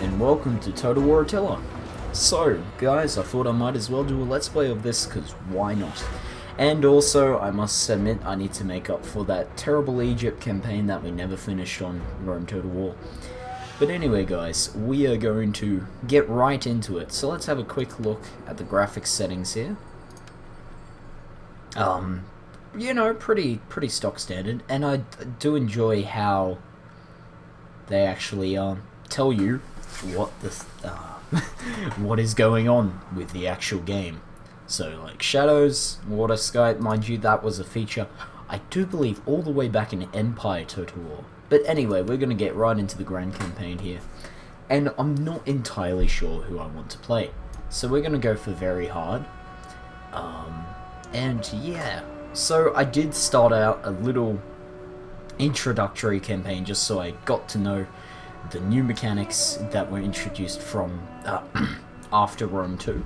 and welcome to Total War Attila. So, guys, I thought I might as well do a let's play of this, because why not? And also, I must admit, I need to make up for that terrible Egypt campaign that we never finished on Rome Total War. But anyway, guys, we are going to get right into it. So let's have a quick look at the graphics settings here. You know, pretty stock standard, and I do enjoy how they actually tell you what the what is going on with the actual game. So, like shadows, water sky, mind you, that was a feature I do believe all the way back in Empire Total War. But anyway, we're going to get right into the grand campaign here, and I'm not entirely sure who I want to play. So we're going to go for very hard. And yeah, so I did start out a little introductory campaign just so I got to know the new mechanics that were introduced from after Rome 2.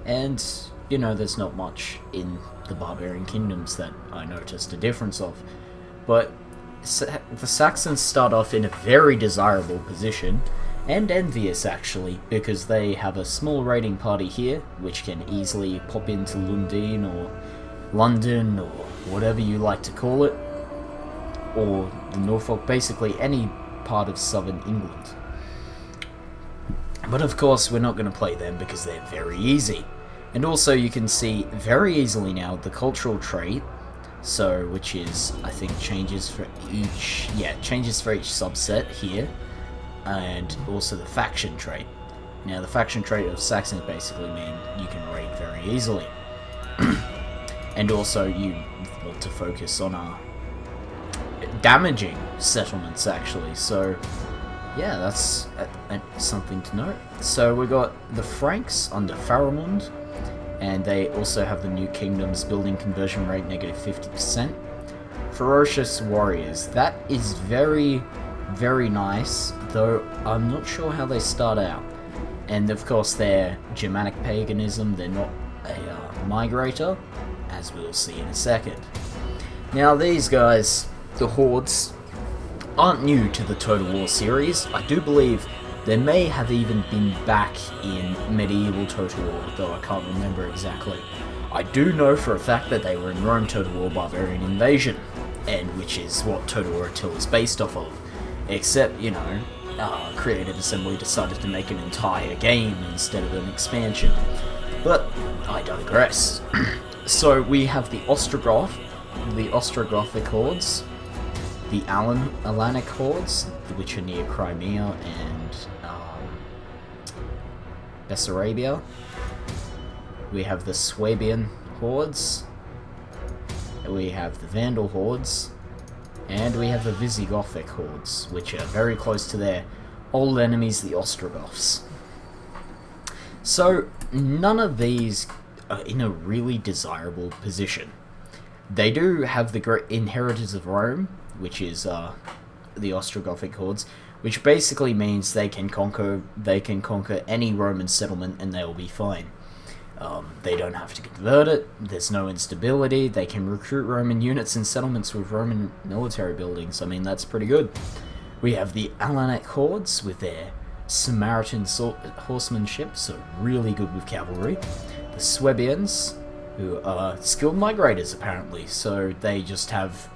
And, you know, there's not much in the Barbarian Kingdoms that I noticed a difference of. But the Saxons start off in a very desirable position, and envious actually, because they have a small raiding party here, which can easily pop into Lundin or London or whatever you like to call it, or the Norfolk, basically any part of southern England. But of course we're not going to play them because they're very easy. And also you can see very easily now the cultural trait, so which is, I think, changes for each subset here, and also the faction trait. Now the faction trait of Saxons basically mean you can raid very easily. And also you want to focus on damaging settlements actually, so yeah, that's something to note. So we got the Franks under Pharamond, and they also have the new kingdoms building conversion rate negative 50%. Ferocious warriors, that is very nice, though I'm not sure how they start out. And of course they're Germanic paganism, they're not a migrator, as we'll see in a second. Now these guys, the Hordes, aren't new to the Total War series. I do believe they may have even been back in medieval Total War, though I can't remember exactly. I do know for a fact that they were in Rome Total War Barbarian Invasion, and which is what Total War Attila is based off of. Except, you know, Creative Assembly decided to make an entire game instead of an expansion. But I digress. So we have the Ostrogothic hordes, the Alanic hordes, which are near Crimea and Bessarabia. We have the Swabian hordes, we have the Vandal hordes, and we have the Visigothic hordes, which are very close to their old enemies, the Ostrogoths. So none of these are in a really desirable position. They do have the great inheritors of Rome, which is the Ostrogothic hordes, which basically means they can conquer any Roman settlement and they'll be fine. They don't have to convert it, there's no instability, they can recruit Roman units in settlements with Roman military buildings. I mean, that's pretty good. We have the Alanic hordes with their Samaritan horsemanship, so really good with cavalry. The Swabians, who are skilled migrators apparently, so they just have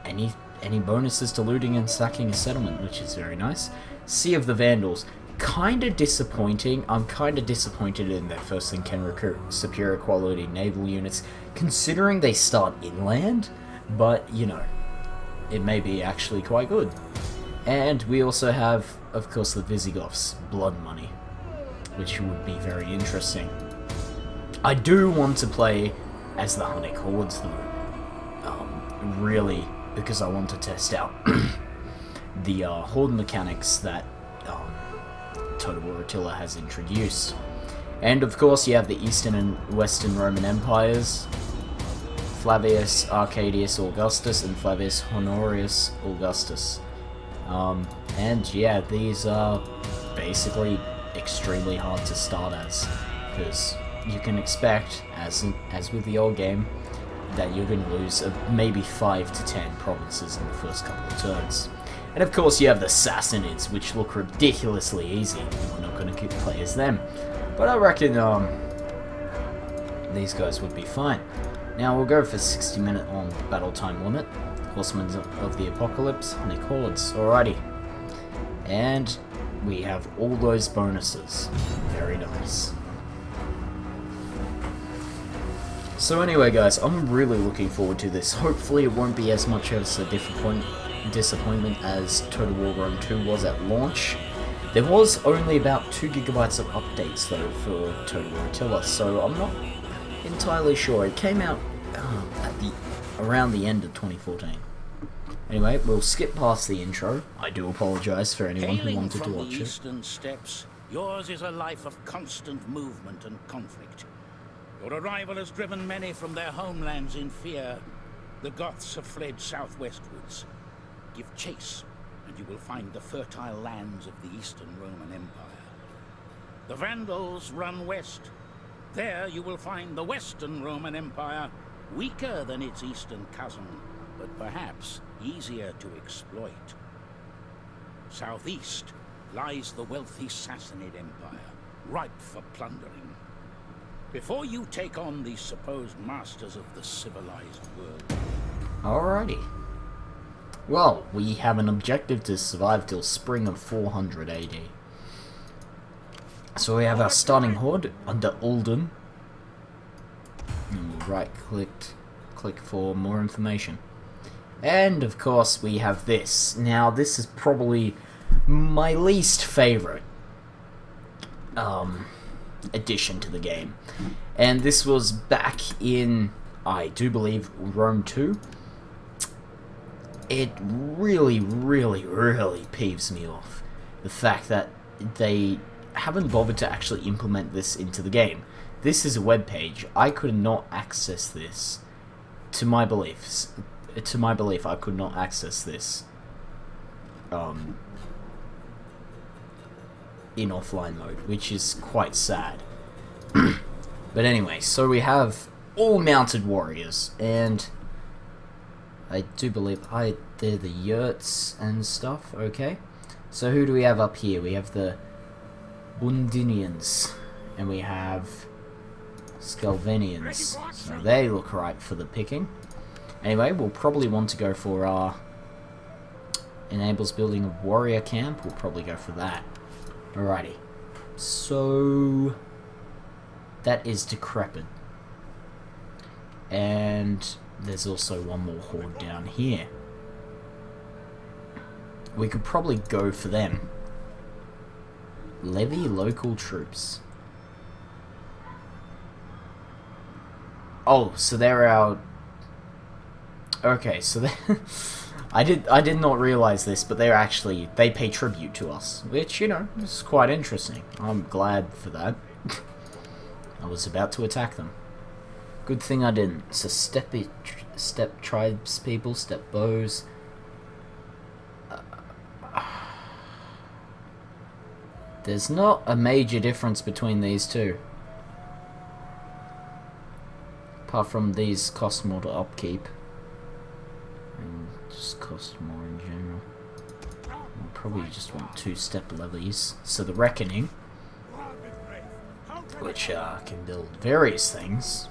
any bonuses to looting and sacking a settlement, which is very nice. Sea of the Vandals, kinda disappointing. I'm kinda disappointed in their first thing can recruit superior quality naval units, considering they start inland, but you know, it may be actually quite good. And we also have, of course, the Visigoths, blood money, which would be very interesting. I do want to play as the Hunnic hordes though, really, because I want to test out the horde mechanics that Total War Attila has introduced. And of course you have the Eastern and Western Roman Empires, Flavius Arcadius Augustus and Flavius Honorius Augustus. And yeah, these are basically extremely hard to start as, because you can expect, as with the old game, that you're going to lose maybe 5 to 10 provinces in the first couple of turns. And of course you have the Sassanids, which look ridiculously easy. We're not going to play as them. But I reckon these guys would be fine. Now we'll go for 60-minute on battle time limit. Horsemen of the Apocalypse, Hunnic Hordes. Alrighty. And we have all those bonuses. Very nice. So anyway guys, I'm really looking forward to this. Hopefully it won't be as much as a disappointment as Total War Rome 2 was at launch. There was only about 2 gigabytes of updates though for Total War Attila, so I'm not entirely sure. It came out around the end of 2014. Anyway, we'll skip past the intro. I do apologise for anyone who wanted to watch it. Eastern steppes, yours is a life of constant movement and conflict. Your arrival has driven many from their homelands in fear. The Goths have fled southwestwards. Give chase, and you will find the fertile lands of the Eastern Roman Empire. The Vandals run west. There you will find the Western Roman Empire, weaker than its eastern cousin, but perhaps easier to exploit. Southeast lies the wealthy Sassanid Empire, ripe for plundering. Before you take on the supposed masters of the civilized world. Alrighty. Well, we have an objective to survive till spring of 400 AD. So we have our starting horde under Ulden. And we'll click for more information. And of course we have this. Now this is probably my least favorite addition to the game. And this was back in, I do believe, Rome 2. It really, really, really peeves me off. The fact that they haven't bothered to actually implement this into the game. This is a web page. I could not access this. To my belief, I could not access this in offline mode, which is quite sad. But anyway, so we have all mounted warriors, and I do believe they're the yurts and stuff. Okay, so who do we have up here? We have the Bundinians, and we have Scalvenians. So they look right for the picking. Anyway, we'll probably want to go for enables building a warrior camp. We'll probably go for that. Alrighty. So that is decrepit. And there's also one more horde down here. We could probably go for them. Levy local troops. Oh, so they're our... Okay, so they... I did not realize this, but they pay tribute to us, which, you know, is quite interesting. I'm glad for that. I was about to attack them. Good thing I didn't. So step tribes people, step bows. There's not a major difference between these two. Apart from these cost more to upkeep. And just cost more in general. We'll probably just want 2-step levies. So the Reckoning, which can build various things.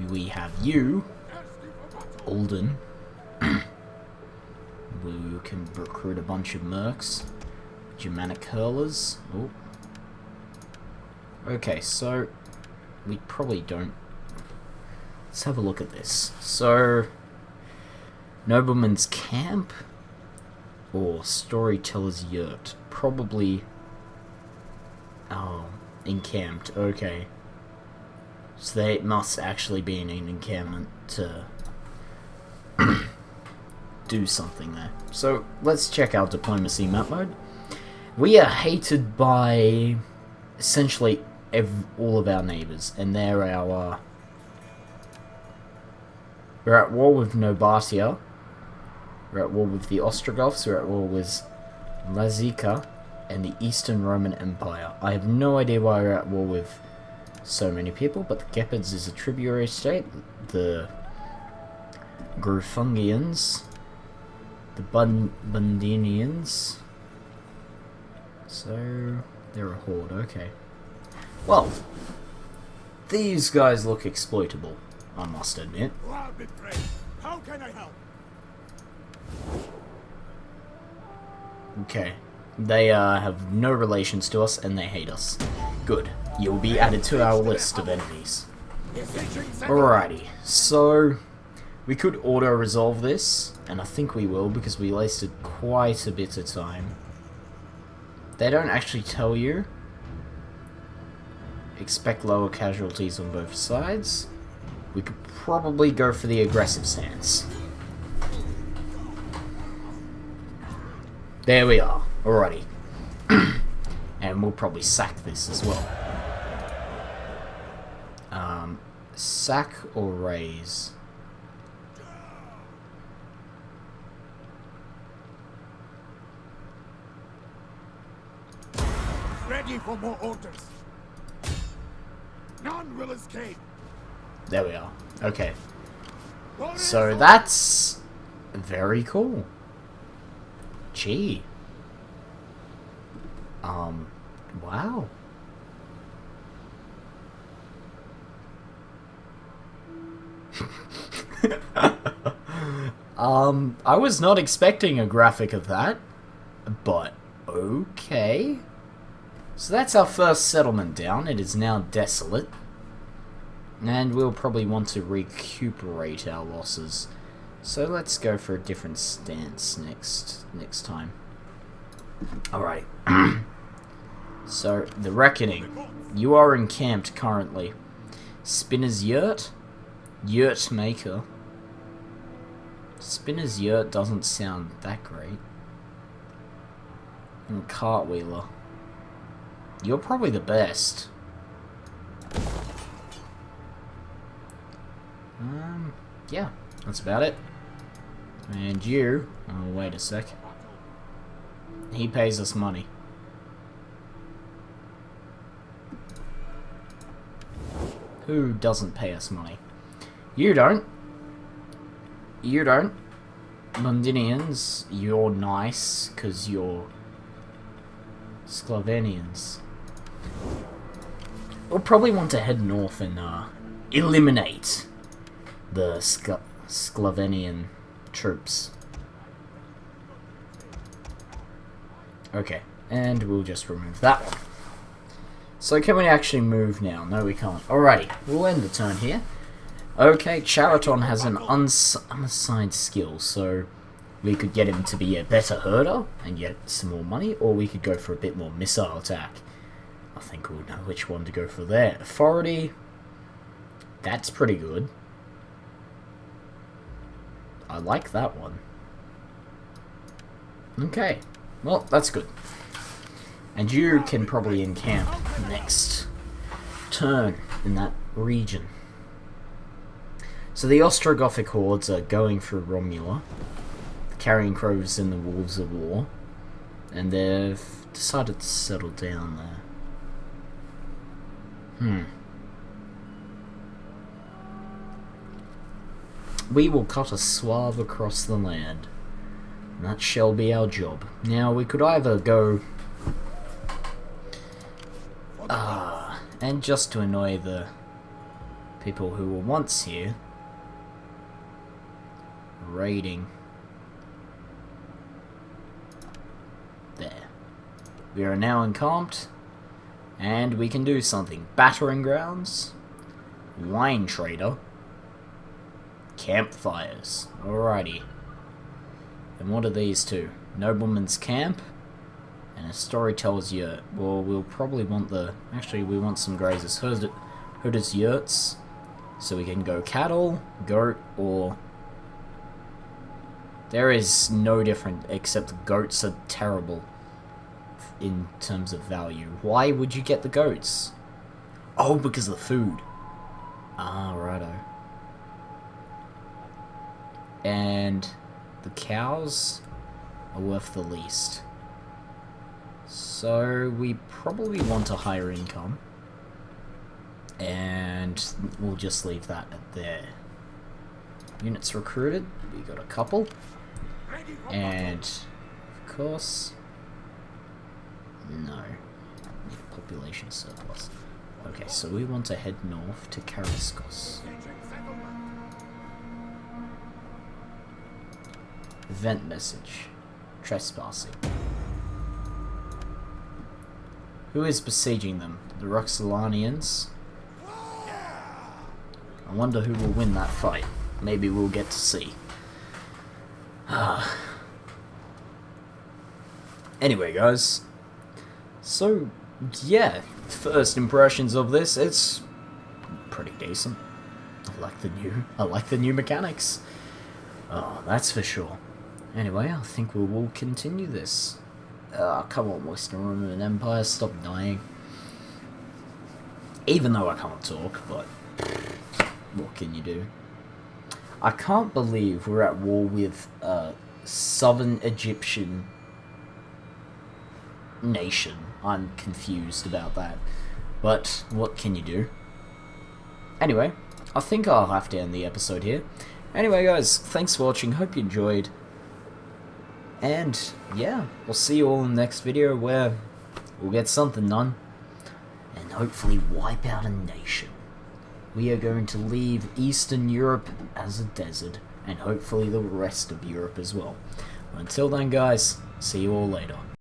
We have you, Ulden. We can recruit a bunch of mercs. Germanic hurlers. Oh. Okay, so we probably don't. Let's have a look at this. So, Nobleman's Camp or Storyteller's Yurt? Probably. Oh, encamped. Okay. So they must actually be in an encampment to do something there. So let's check out diplomacy map mode. We are hated by essentially all of our neighbours, and they're our. We're at war with Nobatia. We're at war with the Ostrogoths. We're at war with Lazica and the Eastern Roman Empire. I have no idea why we're at war with so many people, but the Gepids is a tributary state. The Grufungians, the Bundinians. So they're a horde, okay. Well, these guys look exploitable, I must admit. How can I help? Okay. They have no relations to us and they hate us. Good. You'll be added to our list of enemies. Alrighty, so we could auto-resolve this, and I think we will because we wasted quite a bit of time. They don't actually tell you. Expect lower casualties on both sides. We could probably go for the aggressive stance. There we are. Alrighty. And we'll probably sack this as well. Sack or raise? Ready for more orders. None will escape. There we are. Okay. So that's very cool. Gee. Wow. I was not expecting a graphic of that, but okay. So that's our first settlement down. It is now desolate. And we'll probably want to recuperate our losses. So let's go for a different stance next time. Alright. So, the Reckoning. You are encamped currently. Spinner's Yurt? Yurt Maker. Spinner's Yurt doesn't sound that great. And Cartwheeler. You're probably the best. Yeah, that's about it. And you... Oh, wait a sec. He pays us money. Who doesn't pay us money? You don't. You don't. Londinians, you're nice, because you're Sclavenians. We'll probably want to head north and eliminate the Sclavenian troops. Okay, and we'll just remove that one. So can we actually move now? No, we can't. Alrighty, we'll end the turn here. Okay, Chariton has an unassigned skill, so we could get him to be a better herder and get some more money, or we could go for a bit more missile attack. I think we'll know which one to go for there. Authority, that's pretty good. I like that one. Okay, well, that's good. And you can probably encamp next turn in that region. So the Ostrogothic hordes are going through Romula, the Carrion Crows and the Wolves of War, and they've decided to settle down there. We will cut a swathe across the land. And that shall be our job. Now, we could either go... and just to annoy the people who were once here, raiding. There. We are now encamped, and we can do something. Battering grounds, wine trader, campfires. Alrighty. And what are these two? Nobleman's camp, and a storyteller's yurt. Well, we'll probably want the... Actually, we want some grazers. Herder's yurts. So we can go cattle, goat, or... There is no different, except goats are terrible in terms of value. Why would you get the goats? Oh, because of the food. Ah, righto. And the cows are worth the least. So we probably want a higher income. And we'll just leave that at there. Units recruited. We got a couple. Ready for And, of course, no. Need a population surplus. Okay, so we want to head north to Karaskos. Event message. Trespassing. Who is besieging them? The Roxolanians? I wonder who will win that fight. Maybe we'll get to see. Anyway, guys. So, yeah. First impressions of this, it's pretty decent. I like the new mechanics. Oh, that's for sure. Anyway, I think we will continue this. Come on, Western Roman Empire, stop dying. Even though I can't talk, but what can you do? I can't believe we're at war with a southern Egyptian nation. I'm confused about that. But what can you do? Anyway, I think I'll have to end the episode here. Anyway, guys, thanks for watching. Hope you enjoyed. And, yeah, we'll see you all in the next video where we'll get something done. And hopefully wipe out a nation. We are going to leave Eastern Europe as a desert. And hopefully the rest of Europe as well. Until then, guys, see you all later.